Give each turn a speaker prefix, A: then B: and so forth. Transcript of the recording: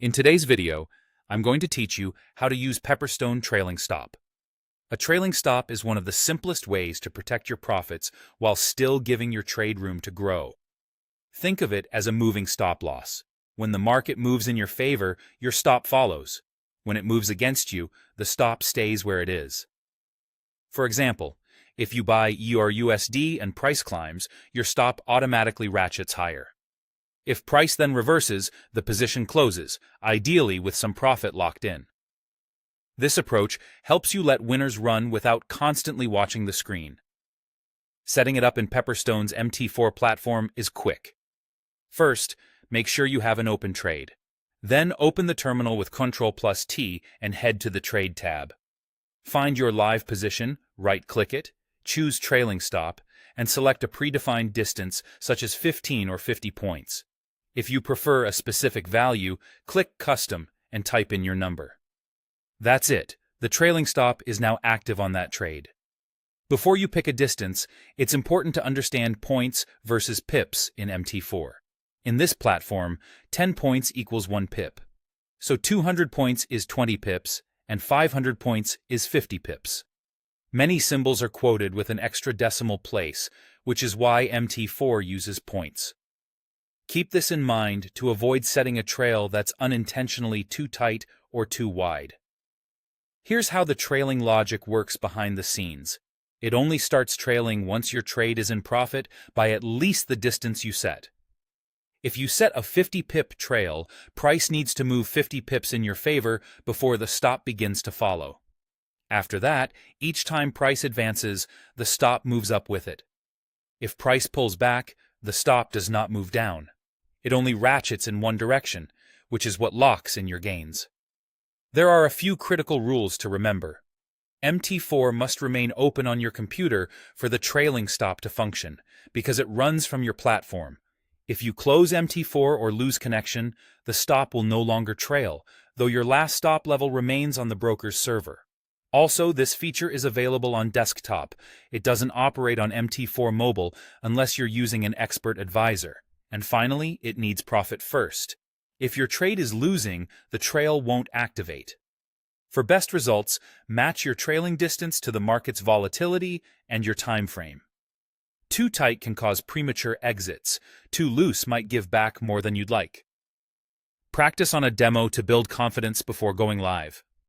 A: In today's video, I'm going to teach you how to use Pepperstone trailing stop. A trailing stop is one of the simplest ways to protect your profits while still giving your trade room to grow. Think of it as a moving stop loss. When the market moves in your favor, your stop follows. When it moves against you, the stop stays where it is. For example, if you buy EURUSD and price climbs, your stop automatically ratchets higher. If price then reverses, the position closes, ideally with some profit locked in. This approach helps you let winners run without constantly watching the screen. Setting it up in Pepperstone's MT4 platform is quick. First, make sure you have an open trade. Then open the terminal with Ctrl+T and head to the Trade tab. Find your live position, right-click it, choose Trailing Stop, and select a predefined distance such as 15 or 50 points. If you prefer a specific value, click Custom and type in your number. That's it. The trailing stop is now active on that trade. Before you pick a distance, it's important to understand points versus pips in MT4. In this platform, 10 points equals 1 pip. So 200 points is 20 pips, and 500 points is 50 pips. Many symbols are quoted with an extra decimal place, which is why MT4 uses points. Keep this in mind to avoid setting a trail that's unintentionally too tight or too wide. Here's how the trailing logic works behind the scenes. It only starts trailing once your trade is in profit by at least the distance you set. If you set a 50-pip trail, price needs to move 50 pips in your favor before the stop begins to follow. After that, each time price advances, the stop moves up with it. If price pulls back, the stop does not move down. It only ratchets in one direction, which is what locks in your gains. There are a few critical rules to remember. MT4 must remain open on your computer for the trailing stop to function, because it runs from your platform. If you close MT4 or lose connection, the stop will no longer trail, though your last stop level remains on the broker's server. Also, this feature is available on desktop. It doesn't operate on MT4 mobile unless you're using an expert advisor. And finally, it needs profit first. If your trade is losing, the trail won't activate. For best results, match your trailing distance to the market's volatility and your time frame. Too tight can cause premature exits. Too loose might give back more than you'd like. Practice on a demo to build confidence before going live.